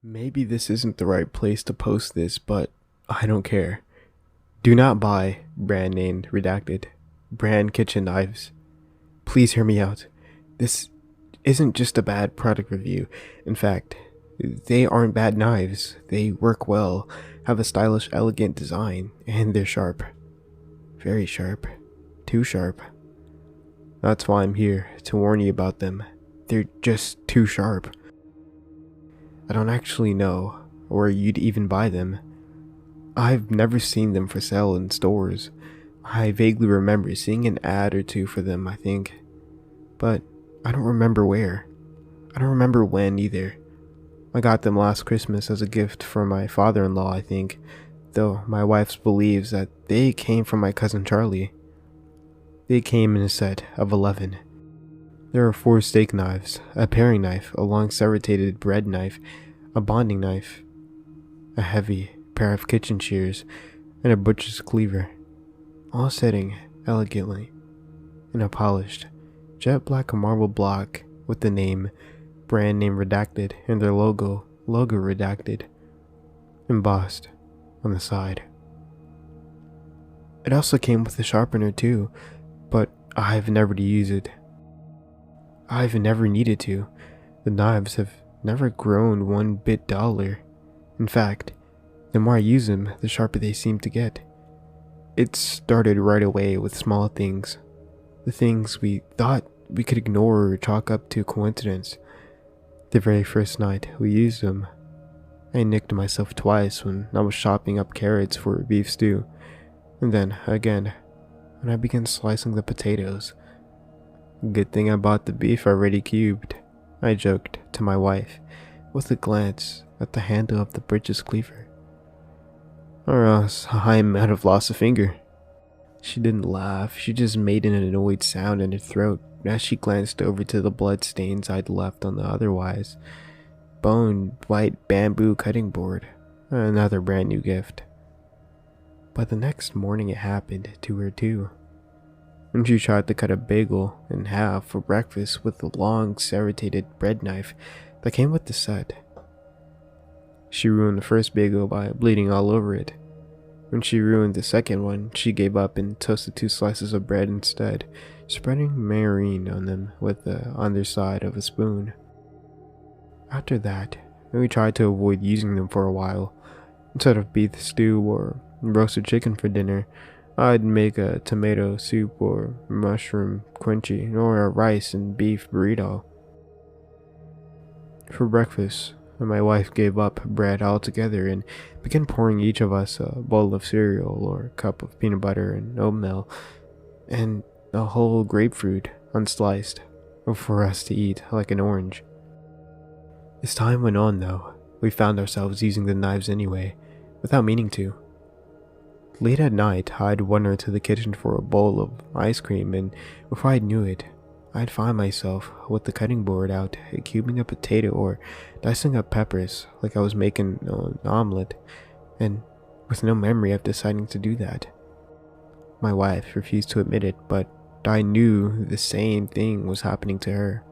Maybe this isn't the right place to post this, but I don't care. Do not buy brand named redacted brand kitchen knives. Please hear me out. This isn't just a bad product review. In fact, they aren't bad knives. They work well, have a stylish, elegant design, and they're sharp. Very sharp. Too sharp. That's why I'm here, to warn you about them. They're just too sharp. I don't actually know where you'd even buy them. I've never seen them for sale in stores. I vaguely remember seeing an ad or two for them, I think. But I don't remember where. I don't remember when either. I got them last Christmas as a gift from my father-in-law, I think, though my wife believes that they came from my cousin Charlie. They came in a set of 11. There are 4 steak knives, a paring knife, a long serrated bread knife, a bonding knife, a heavy pair of kitchen shears, and a butcher's cleaver, all sitting elegantly in a polished, jet black marble block with the brand name redacted, and their logo redacted, embossed on the side. It also came with a sharpener too, but I've never used it. I've never needed to. The knives have never grown one bit duller. In fact, the more I use them, the sharper they seem to get. It started right away with small things. The things we thought we could ignore or chalk up to coincidence. The very first night we used them, I nicked myself twice when I was chopping up carrots for beef stew, and then again when I began slicing the potatoes. Good thing I bought the beef already cubed, I joked to my wife, with a glance at the handle of the butcher's cleaver. Or else I might have lost a finger. She didn't laugh, she just made an annoyed sound in her throat as she glanced over to the blood stains I'd left on the otherwise boned white bamboo cutting board, another brand new gift. But the next morning it happened to her too. When she tried to cut a bagel in half for breakfast with the long serrated bread knife that came with the set. She ruined the first bagel by bleeding all over it. When she ruined the second one, she gave up and toasted 2 slices of bread instead, spreading margarine on them with the underside of a spoon. After that, we tried to avoid using them for a while. Instead of beef stew or roasted chicken for dinner, I'd make a tomato soup or mushroom quince or a rice and beef burrito. For breakfast, my wife gave up bread altogether and began pouring each of us a bowl of cereal or a cup of peanut butter and oatmeal and a whole grapefruit unsliced for us to eat like an orange. As time went on though, we found ourselves using the knives anyway, without meaning to. Late at night, I'd wander to the kitchen for a bowl of ice cream, and before I knew it, I'd find myself with the cutting board out, cubing a potato or dicing up peppers like I was making an omelet, and with no memory of deciding to do that. My wife refused to admit it, but I knew the same thing was happening to her.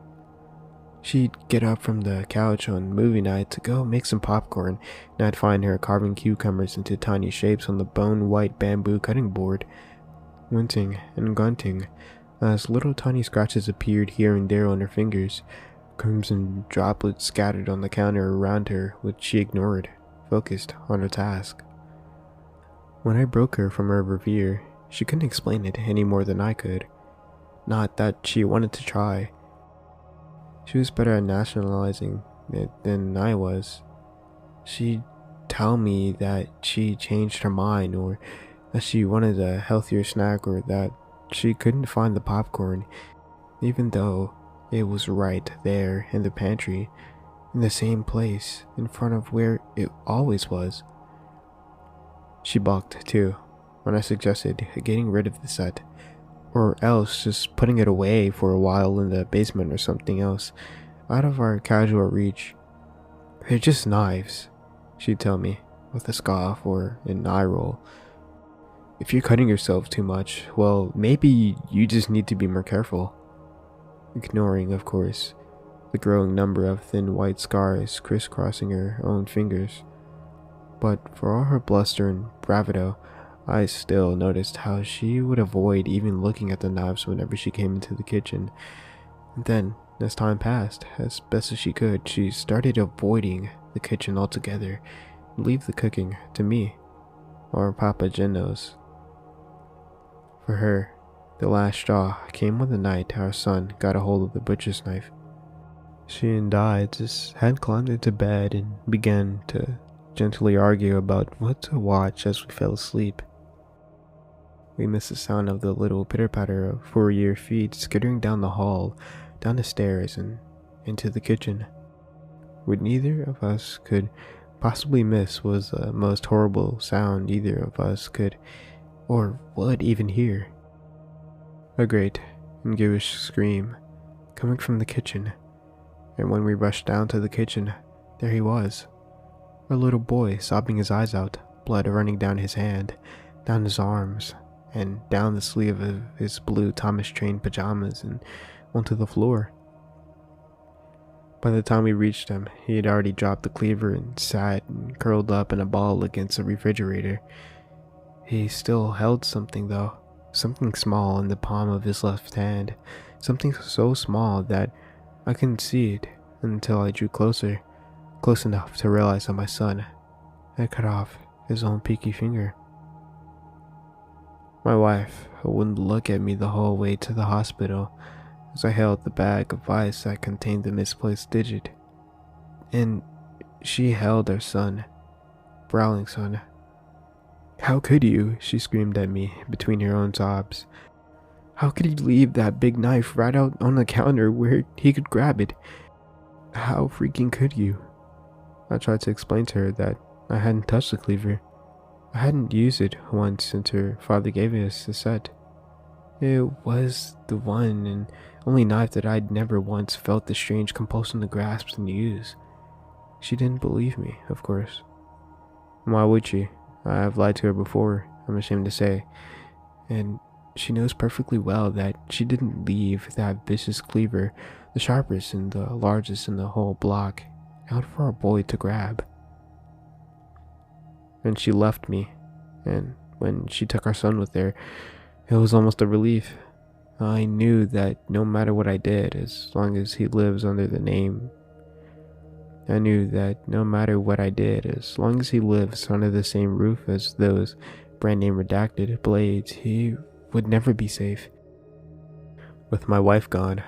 She'd get up from the couch on movie night to go make some popcorn, and I'd find her carving cucumbers into tiny shapes on the bone-white bamboo cutting board, wincing and grunting as little tiny scratches appeared here and there on her fingers, crimson droplets scattered on the counter around her which she ignored, focused on her task. When I broke her from her reverie, she couldn't explain it any more than I could. Not that she wanted to try. She was better at nationalizing it than I was. She'd tell me that she changed her mind, or that she wanted a healthier snack, or that she couldn't find the popcorn, even though it was right there in the pantry, in the same place in front of where it always was. She balked too when I suggested getting rid of the set, or else just putting it away for a while in the basement or something else, out of our casual reach. They're just knives, she'd tell me, with a scoff or an eye roll. If you're cutting yourself too much, well, maybe you just need to be more careful. Ignoring, of course, the growing number of thin white scars crisscrossing her own fingers. But for all her bluster and bravado, I still noticed how she would avoid even looking at the knives whenever she came into the kitchen. And then, as time passed, as best as she could, she started avoiding the kitchen altogether and leave the cooking to me, or Papa Geno's. For her, the last straw came on the night our son got a hold of the butcher's knife. She and I just had climbed into bed and began to gently argue about what to watch as we fell asleep. We missed the sound of the little pitter-patter of 4-year feet skittering down the hall, down the stairs, and into the kitchen. What neither of us could possibly miss was the most horrible sound either of us could or would even hear. A great and ghoulish scream coming from the kitchen, and when we rushed down to the kitchen, there he was, a little boy sobbing his eyes out, blood running down his hand, down his arms, and down the sleeve of his blue Thomas Train pajamas and onto the floor. By the time we reached him, he had already dropped the cleaver and sat and curled up in a ball against the refrigerator. He still held something though, something small in the palm of his left hand, something so small that I couldn't see it until I drew close enough to realize that my son had cut off his own pinky finger. My wife wouldn't look at me the whole way to the hospital as I held the bag of ice that contained the misplaced digit, and she held her son, Browling's son. "How could you?" she screamed at me between her own sobs. "How could he leave that big knife right out on the counter where he could grab it? How freaking could you?" I tried to explain to her that I hadn't touched the cleaver. I hadn't used it once since her father gave us the set. It was the one and only knife that I'd never once felt the strange compulsion to grasp and use. She didn't believe me, of course. Why would she? I've lied to her before, I'm ashamed to say. And she knows perfectly well that she didn't leave that vicious cleaver, the sharpest and the largest in the whole block, out for a boy to grab. And she left me, and when she took our son with her, it was almost a relief. I knew that no matter what I did, as long as he lives under the name, I knew that no matter what I did, as long as he lives under the same roof as those brand name redacted blades, he would never be safe. With my wife gone,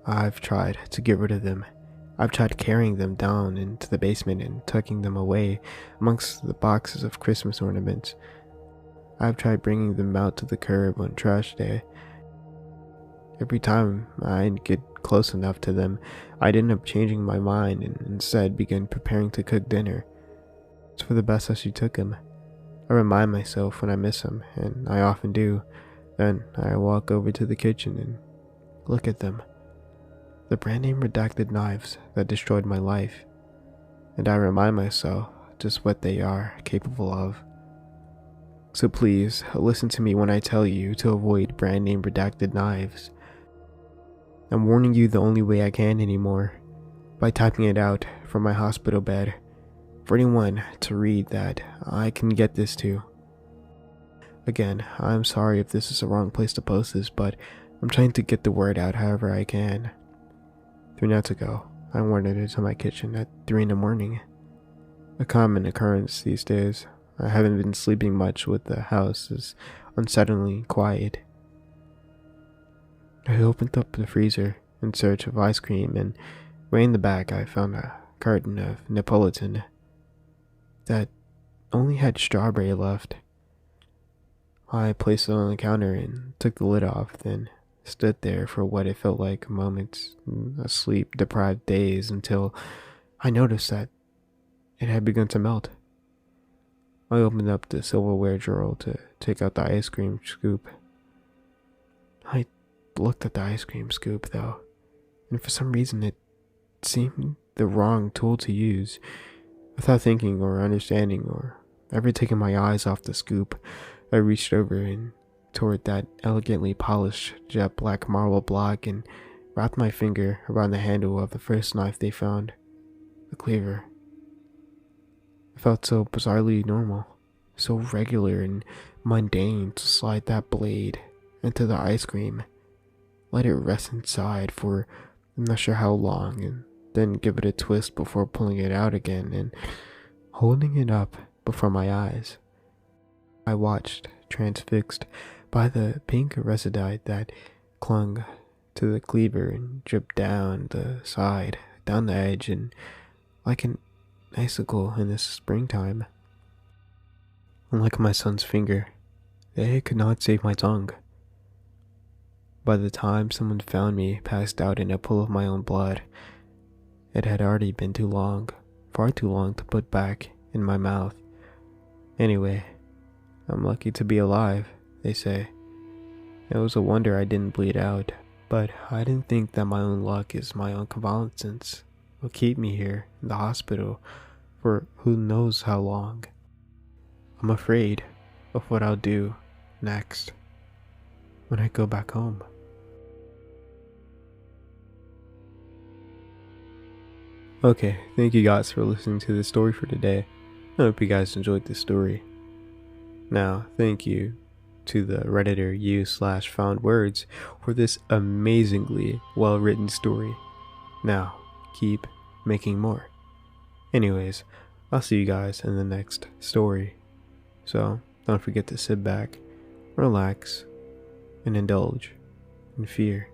I've tried to get rid of them. I've tried carrying them down into the basement and tucking them away amongst the boxes of Christmas ornaments. I've tried bringing them out to the curb on trash day. Every time I'd get close enough to them, I'd end up changing my mind and instead begin preparing to cook dinner. It's for the best that she took him. I remind myself when I miss him, and I often do. Then I walk over to the kitchen and look at them. The brand name redacted knives that destroyed my life. And I remind myself just what they are capable of. So please, listen to me when I tell you to avoid brand name redacted knives. I'm warning you the only way I can anymore, by typing it out from my hospital bed, for anyone to read that I can get this to. Again, I'm sorry if this is the wrong place to post this, but I'm trying to get the word out however I can. 3 nights ago, I wandered into my kitchen at 3 in the morning. A common occurrence these days. I haven't been sleeping much with the house is unsettlingly quiet. I opened up the freezer in search of ice cream, and way in the back I found a carton of Neapolitan that only had strawberry left. I placed it on the counter and took the lid off, then stood there for what it felt like moments, a sleep-deprived daze, until I noticed that it had begun to melt. I opened up the silverware drawer to take out the ice cream scoop. I looked at the ice cream scoop, though, and for some reason it seemed the wrong tool to use. Without thinking or understanding or ever taking my eyes off the scoop, I reached over and toward that elegantly polished jet black marble block, and wrapped my finger around the handle of the first knife they found, the cleaver. It felt so bizarrely normal, so regular and mundane to slide that blade into the ice cream, let it rest inside for I'm not sure how long, and then give it a twist before pulling it out again and holding it up before my eyes. I watched, transfixed by the pink residue that clung to the cleaver and dripped down the side, down the edge, and like an icicle in the springtime. Unlike my son's finger, it could not save my tongue. By the time someone found me passed out in a pool of my own blood, it had already been too long, far too long to put back in my mouth. Anyway, I'm lucky to be alive, they say. It was a wonder I didn't bleed out, but I didn't think that my own luck is my own convalescence will keep me here in the hospital for who knows how long. I'm afraid of what I'll do next when I go back home. Okay, thank you guys for listening to this story for today. I hope you guys enjoyed this story. Now, thank you to the Redditor u/FoundWords for this amazingly well-written story. Now, keep making more. Anyways, I'll see you guys in the next story. So, don't forget to sit back, relax, and indulge in fear.